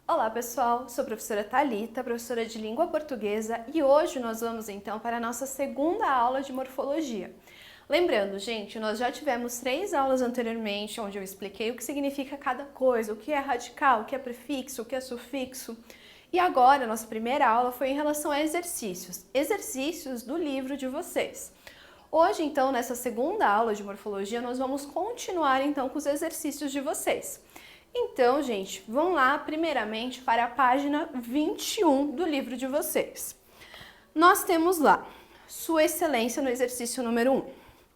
Olá pessoal, sou a professora Thalita, professora de língua portuguesa e hoje nós vamos então para a nossa segunda aula de morfologia. Lembrando, gente, nós já tivemos 3 aulas anteriormente onde eu expliquei o que significa cada coisa, o que é radical, o que é prefixo, o que é sufixo. E agora, a nossa primeira aula foi em relação a exercícios do livro de vocês. Hoje, então, nessa segunda aula de morfologia, nós vamos continuar então com os exercícios de vocês. Então, gente, vão lá primeiramente para a página 21 do livro de vocês. Nós temos lá, Sua Excelência no exercício número 1.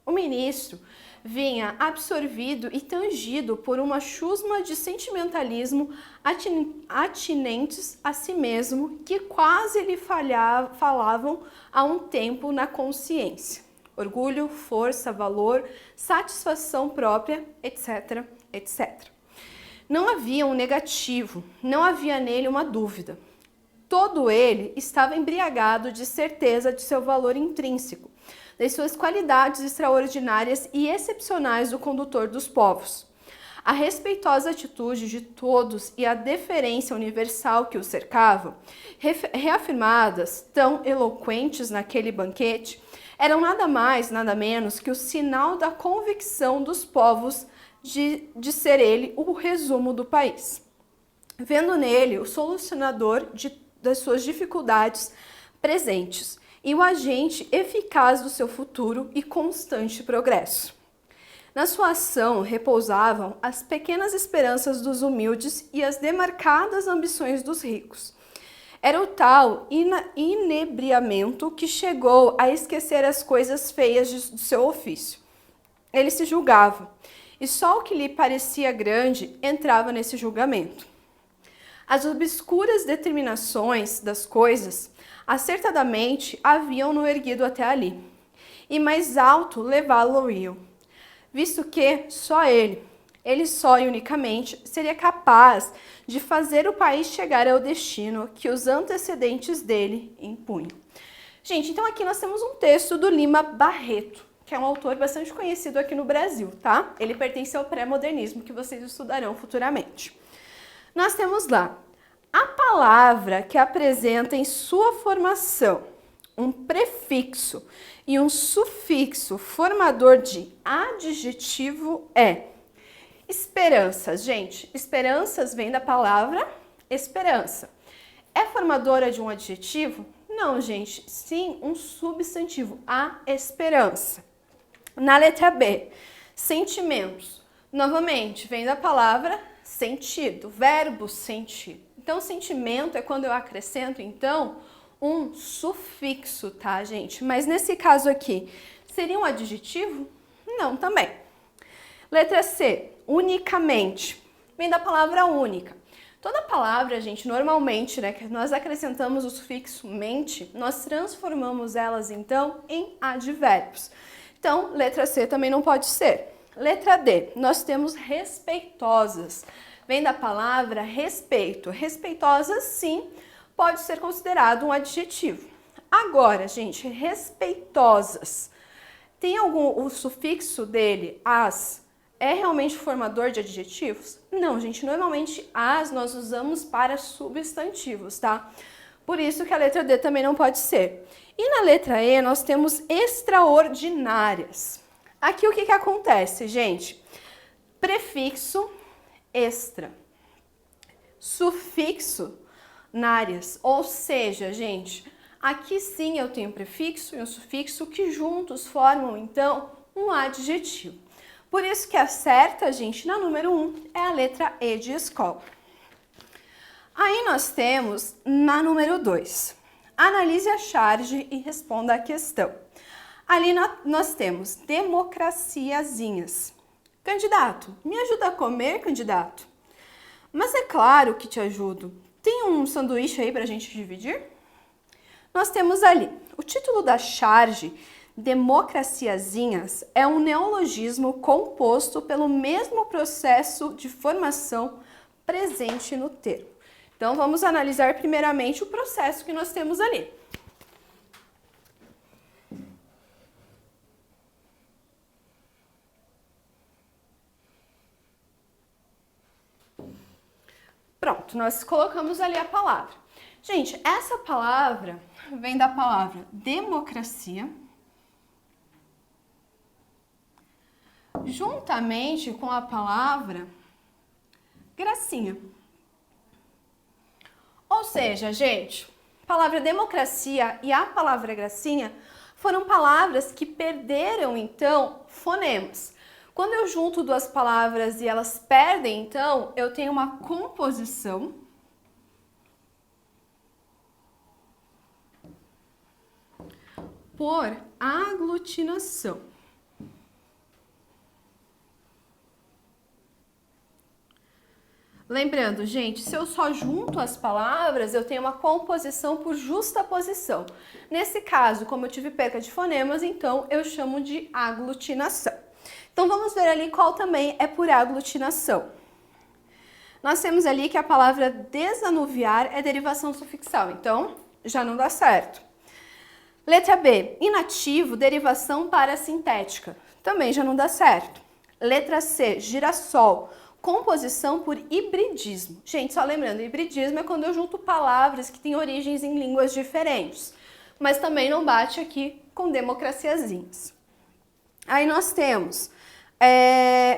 O ministro vinha absorvido e tangido por uma chusma de sentimentalismo atinentes a si mesmo que quase lhe falavam há um tempo na consciência. Orgulho, força, valor, satisfação própria, etc, etc. Não havia um negativo, não havia nele uma dúvida. Todo ele estava embriagado de certeza de seu valor intrínseco, das suas qualidades extraordinárias e excepcionais do condutor dos povos. A respeitosa atitude de todos e a deferência universal que o cercavam, reafirmadas, tão eloquentes naquele banquete, eram nada mais, nada menos que o sinal da convicção dos povos de ser ele o resumo do país. Vendo nele o solucionador das suas dificuldades presentes e o agente eficaz do seu futuro e constante progresso. Na sua ação repousavam as pequenas esperanças dos humildes e as demarcadas ambições dos ricos. Era o tal inebriamento que chegou a esquecer as coisas feias do seu ofício. Ele se julgava, e só o que lhe parecia grande entrava nesse julgamento. As obscuras determinações das coisas, acertadamente, haviam-no erguido até ali, e mais alto levá-lo-iam, visto que só ele só e unicamente, seria capaz de fazer o país chegar ao destino que os antecedentes dele impunham. Gente, então aqui nós temos um texto do Lima Barreto, que é um autor bastante conhecido aqui no Brasil, tá? Ele pertence ao pré-modernismo, que vocês estudarão futuramente. Nós temos lá a palavra que apresenta em sua formação um prefixo e um sufixo formador de adjetivo é esperanças. Gente, esperanças vem da palavra esperança. É formadora de um adjetivo? Não, gente, sim um substantivo, a esperança. Na letra B, sentimentos. Novamente, vem da palavra sentido, verbo sentir. Então, sentimento é quando eu acrescento, então, um sufixo, tá, gente? Mas nesse caso aqui, seria um adjetivo? Não, também. Letra C, unicamente. Vem da palavra única. Toda palavra, gente, normalmente, né, que nós acrescentamos o sufixo mente, nós transformamos elas, então, em advérbios. Então, letra C também não pode ser. Letra D, nós temos respeitosas. Vem da palavra respeito. Respeitosas, sim, pode ser considerado um adjetivo. Agora, gente, respeitosas. Tem o sufixo dele, as, é realmente formador de adjetivos? Não, gente, normalmente as nós usamos para substantivos, tá? Por isso que a letra D também não pode ser. E na letra E nós temos extraordinárias. Aqui o que acontece, gente? Prefixo extra. Sufixo nárias. Ou seja, gente, aqui sim eu tenho um prefixo e um sufixo que juntos formam, então, um adjetivo. Por isso que a certa, gente, na número 1 é a letra E de escola. Aí nós temos na número 2. Analise a charge e responda a questão. Ali nós temos democraciazinhas. Candidato, me ajuda a comer, candidato? Mas é claro que te ajudo. Tem um sanduíche aí para a gente dividir? Nós temos ali o título da charge, democraciazinhas, é um neologismo composto pelo mesmo processo de formação presente no termo. Então, vamos analisar primeiramente o processo que nós temos ali. Pronto, nós colocamos ali a palavra. Gente, essa palavra vem da palavra democracia, juntamente com a palavra gracinha. Ou seja, gente, a palavra democracia e a palavra gracinha foram palavras que perderam, então, fonemas. Quando eu junto duas palavras e elas perdem, então, eu tenho uma composição por aglutinação. Lembrando, gente, se eu só junto as palavras, eu tenho uma composição por justaposição. Nesse caso, como eu tive perca de fonemas, então eu chamo de aglutinação. Então vamos ver ali qual também é por aglutinação. Nós temos ali que a palavra desanuviar é derivação sufixal, então já não dá certo. Letra B, inativo, derivação parasintética, também já não dá certo. Letra C, girassol, composição por hibridismo. Gente, só lembrando, hibridismo é quando eu junto palavras que têm origens em línguas diferentes, mas também não bate aqui com democraciazinhas. Aí nós temos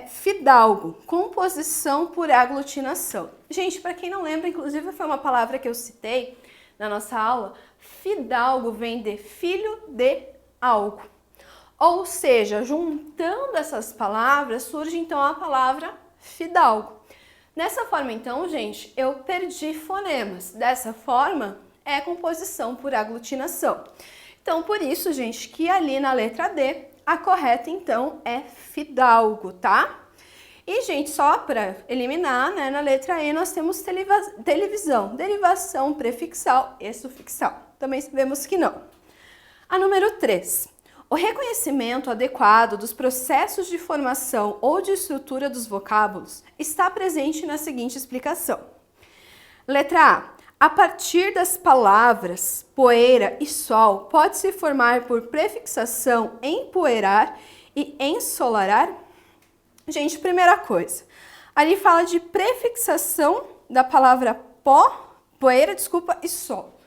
fidalgo, composição por aglutinação. Gente, para quem não lembra, inclusive foi uma palavra que eu citei na nossa aula, fidalgo vem de filho de algo. Ou seja, juntando essas palavras, surge então a palavra fidalgo. Dessa forma, então, gente, eu perdi fonemas. Dessa forma, é composição por aglutinação. Então, por isso, gente, que ali na letra D, a correta, então, é fidalgo, tá? E, gente, só para eliminar, né, na letra E nós temos televisão, derivação prefixal e sufixal. Também sabemos que não. A número 3. O reconhecimento adequado dos processos de formação ou de estrutura dos vocábulos está presente na seguinte explicação. Letra A. A partir das palavras poeira e sol, pode-se formar por prefixação empoeirar e ensolarar? Gente, primeira coisa, ali fala de prefixação da palavra poeira, e sol.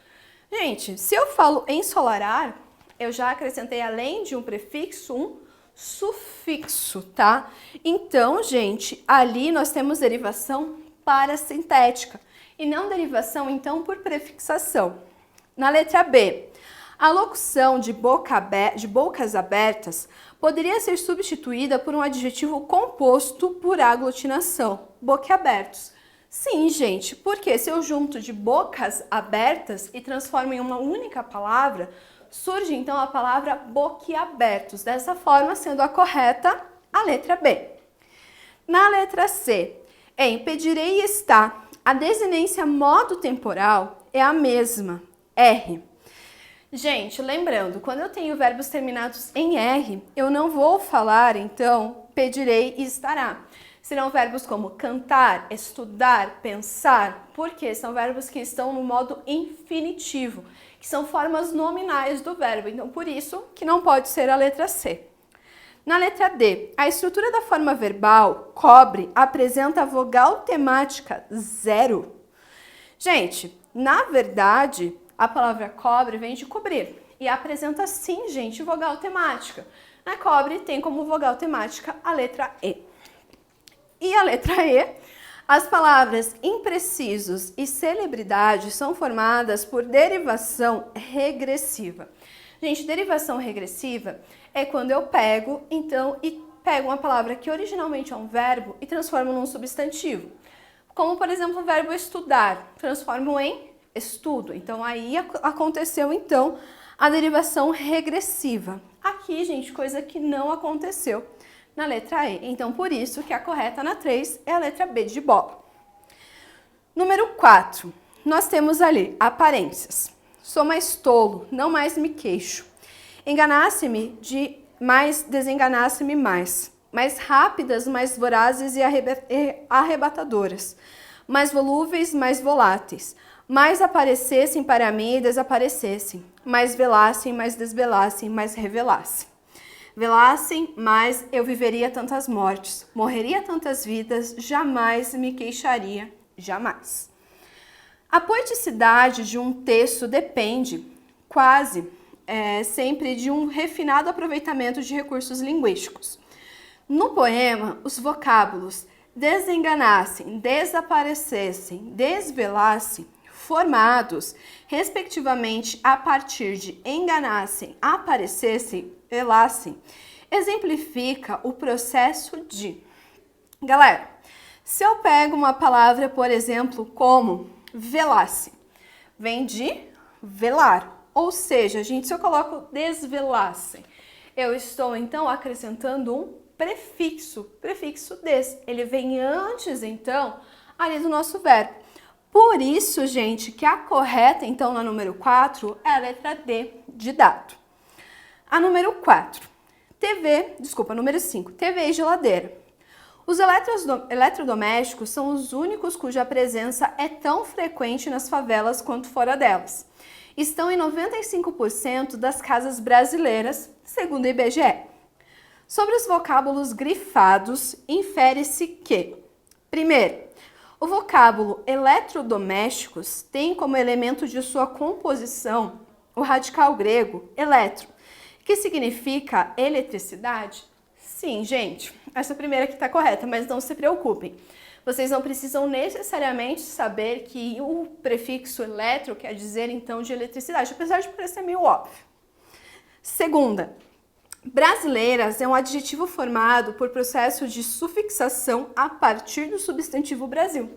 Gente, se eu falo ensolarar, eu já acrescentei, além de um prefixo, um sufixo, tá? Então, gente, ali nós temos derivação parasintética e não derivação, então, por prefixação. Na letra B, a locução de bocas abertas poderia ser substituída por um adjetivo composto por aglutinação, boquiabertos. Sim, gente, porque se eu junto de bocas abertas e transformo em uma única palavra, surge então a palavra boquiabertos, dessa forma sendo a correta a letra B. Na letra C, em pedirei está, a desinência modo temporal é a mesma, R. Gente, lembrando, quando eu tenho verbos terminados em R, eu não vou falar, então, pedirei e estará. Serão verbos como cantar, estudar, pensar, porque são verbos que estão no modo infinitivo, que são formas nominais do verbo, então por isso que não pode ser a letra C. Na letra D, a estrutura da forma verbal, cobre, apresenta a vogal temática 0. Gente, na verdade, a palavra cobre vem de cobrir e apresenta sim, gente, vogal temática. Na cobre tem como vogal temática a letra E. E a letra E, as palavras imprecisos e celebridade são formadas por derivação regressiva. Gente, derivação regressiva é quando eu pego, então, uma palavra que originalmente é um verbo e transformo num substantivo. Como, por exemplo, o verbo estudar, transformo em estudo. Então, aí aconteceu, então, a derivação regressiva. Aqui, gente, coisa que não aconteceu na letra E. Então, por isso que a correta na 3 é a letra B de bola. Número 4. Nós temos ali aparências. Sou mais tolo, não mais me queixo. Enganasse-me mais, desenganasse-me mais. Mais rápidas, mais vorazes e arrebatadoras. Mais volúveis, mais voláteis. Mais aparecessem para mim e desaparecessem. Mais velassem, mais desvelassem, mais revelassem. Velassem, mas eu viveria tantas mortes, morreria tantas vidas, jamais me queixaria jamais. A poeticidade de um texto depende, quase sempre, de um refinado aproveitamento de recursos linguísticos. No poema, os vocábulos desenganassem, desaparecessem, desvelassem, formados, respectivamente, a partir de enganassem, aparecessem, velassem, exemplifica o processo de... Galera, se eu pego uma palavra, por exemplo, como velasse, vem de velar, ou seja, gente, se eu coloco desvelasse, eu estou então acrescentando um prefixo des, ele vem antes então ali do nosso verbo. Por isso, gente, que a correta então na número 4 é a letra D de dado. A número 5, TV e geladeira. Os eletrodomésticos são os únicos cuja presença é tão frequente nas favelas quanto fora delas. Estão em 95% das casas brasileiras, segundo o IBGE. Sobre os vocábulos grifados, infere-se que, primeiro, o vocábulo eletrodomésticos tem como elemento de sua composição o radical grego eletro, que significa eletricidade. Sim, gente, essa primeira aqui está correta, mas não se preocupem. Vocês não precisam necessariamente saber que o prefixo eletro quer dizer, então, de eletricidade, apesar de parecer meio óbvio. Segunda, brasileiras é um adjetivo formado por processo de sufixação a partir do substantivo Brasil.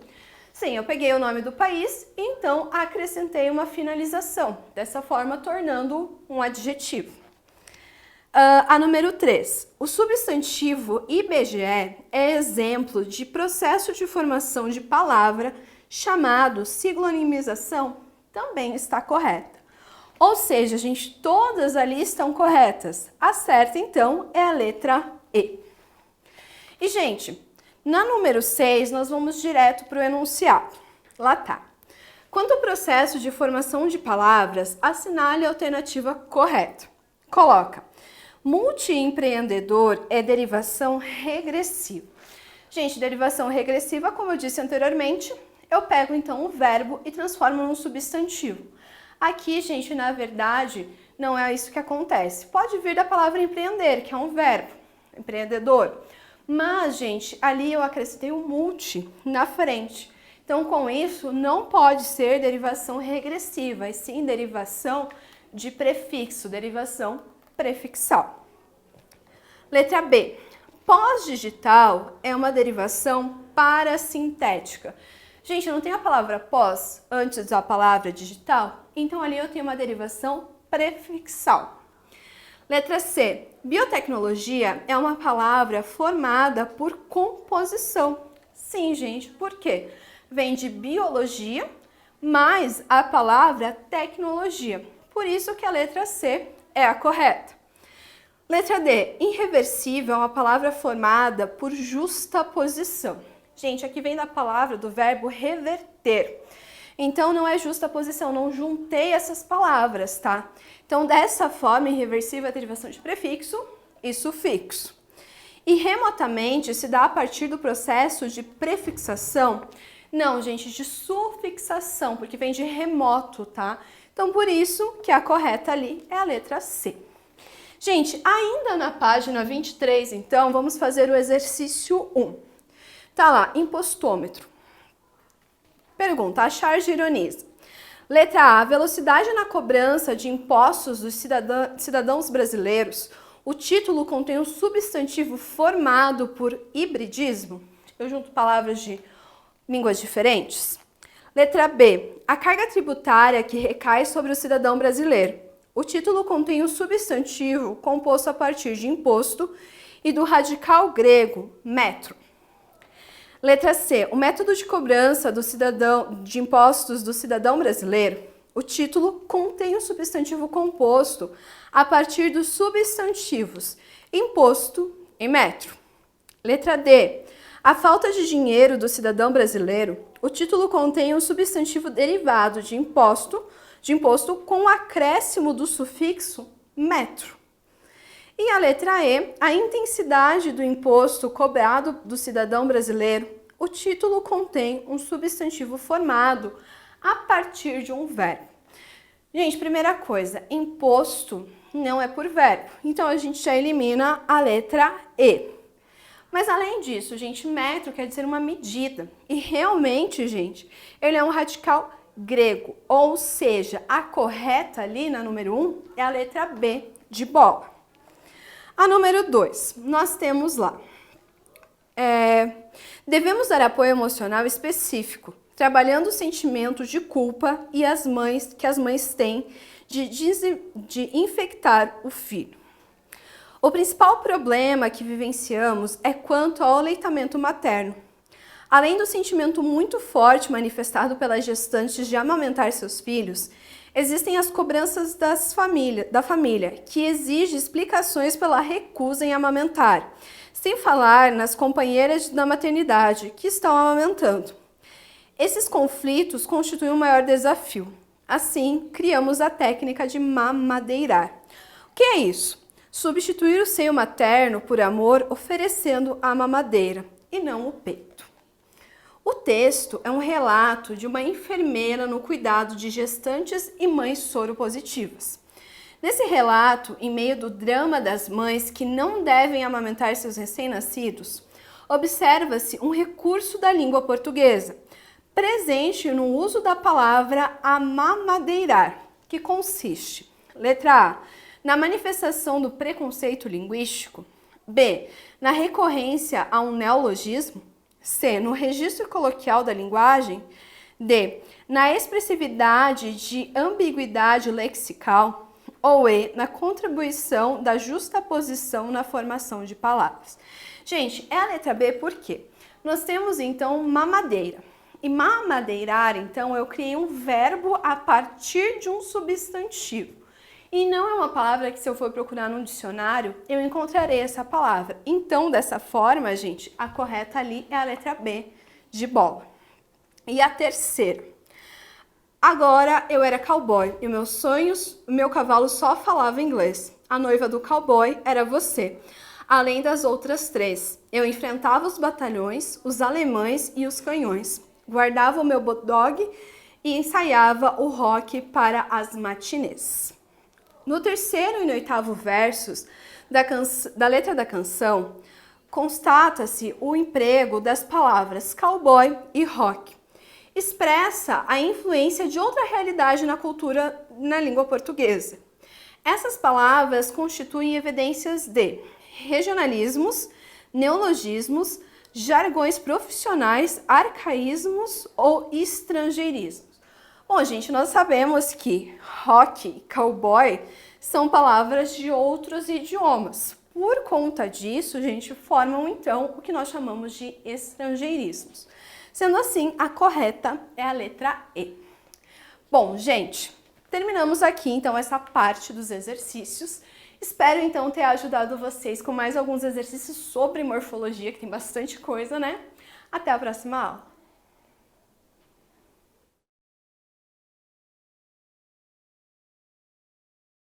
Sim, eu peguei o nome do país e então acrescentei uma finalização, dessa forma tornando um adjetivo. A número 3. O substantivo IBGE é exemplo de processo de formação de palavra chamado siglonimização, também está correta. Ou seja, gente, todas ali estão corretas. A certa, então, é a letra E. E, gente, na número 6, nós vamos direto para o enunciado. Lá tá. Quanto ao processo de formação de palavras, assinale a alternativa correta. Coloca. Multiempreendedor é derivação regressiva. Gente, derivação regressiva, como eu disse anteriormente, eu pego então o verbo e transformo num substantivo. Aqui, gente, na verdade, não é isso que acontece. Pode vir da palavra empreender, que é um verbo, empreendedor. Mas, gente, ali eu acrescentei o multi na frente. Então, com isso, não pode ser derivação regressiva, e sim derivação de prefixo, derivação prefixal. Letra B. Pós-digital é uma derivação parasintética. Gente, eu não tenho a palavra pós antes da palavra digital, então ali eu tenho uma derivação prefixal. Letra C. Biotecnologia é uma palavra formada por composição. Sim, gente, por quê? Vem de biologia mais a palavra tecnologia. Por isso que a letra C é a correta. Letra D. Irreversível é uma palavra formada por justaposição. Gente, aqui vem da palavra do verbo reverter. Então, não é justaposição, não juntei essas palavras, tá? Então, dessa forma, irreversível é a derivação de prefixo e sufixo. E remotamente se dá a partir do processo de prefixação. Não, gente, de sufixação, porque vem de remoto, tá? Então, por isso que a correta ali é a letra C. Gente, ainda na página 23, então, vamos fazer o exercício 1. Tá lá, impostômetro. Pergunta, achar de ironiza. Letra A, velocidade na cobrança de impostos dos cidadãos brasileiros. O título contém um substantivo formado por hibridismo. Eu junto palavras de línguas diferentes. Letra B, a carga tributária que recai sobre o cidadão brasileiro. O título contém um substantivo composto a partir de imposto e do radical grego metro. Letra C. O método de cobrança de impostos do cidadão brasileiro. O título contém um substantivo composto a partir dos substantivos imposto e metro. Letra D. A falta de dinheiro do cidadão brasileiro. O título contém um substantivo derivado de imposto com o acréscimo do sufixo metro. E a letra E, a intensidade do imposto cobrado do cidadão brasileiro. o título contém um substantivo formado a partir de um verbo. Gente, primeira coisa, imposto não é por verbo, então a gente já elimina a letra E. Mas além disso, gente, metro quer dizer uma medida. E realmente, gente, ele é um radical grego, ou seja, a correta ali na número 1 é a letra B de bola. A número 2, nós temos lá, devemos dar apoio emocional específico, trabalhando o sentimento de culpa e que as mães têm de infectar o filho. O principal problema que vivenciamos é quanto ao aleitamento materno. Além do sentimento muito forte manifestado pelas gestantes de amamentar seus filhos, existem as cobranças da família, que exige explicações pela recusa em amamentar, sem falar nas companheiras da maternidade que estão amamentando. Esses conflitos constituem um maior desafio. Assim, criamos a técnica de mamadeirar. O que é isso? Substituir o seio materno por amor, oferecendo a mamadeira e não o peito. O texto é um relato de uma enfermeira no cuidado de gestantes e mães soropositivas. Nesse relato, em meio do drama das mães que não devem amamentar seus recém-nascidos, observa-se um recurso da língua portuguesa, presente no uso da palavra amamadeirar, que consiste, letra A, na manifestação do preconceito linguístico, B, na recorrência a um neologismo, C, no registro coloquial da linguagem, D, na expressividade de ambiguidade lexical, ou E, na contribuição da justaposição na formação de palavras. Gente, é a letra B por quê? Nós temos então mamadeira. E mamadeirar, então, eu criei um verbo a partir de um substantivo. E não é uma palavra que, se eu for procurar no dicionário, eu encontrarei essa palavra. Então, dessa forma, gente, a correta ali é a letra B de bola. E a terceira. Agora eu era cowboy e o meu cavalo só falava inglês. A noiva do cowboy era você. Além das outras 3, eu enfrentava os batalhões, os alemães e os canhões. Guardava o meu bulldog e ensaiava o rock para as matinês. No terceiro e no 8º versos da letra da canção, constata-se o emprego das palavras cowboy e rock. Expressa a influência de outra realidade na cultura na língua portuguesa. Essas palavras constituem evidências de regionalismos, neologismos, jargões profissionais, arcaísmos ou estrangeirismos. Bom, gente, nós sabemos que rock e cowboy são palavras de outros idiomas. Por conta disso, gente, formam então o que nós chamamos de estrangeirismos. Sendo assim, a correta é a letra E. Bom, gente, terminamos aqui então essa parte dos exercícios. Espero então ter ajudado vocês com mais alguns exercícios sobre morfologia, que tem bastante coisa, né? Até a próxima aula!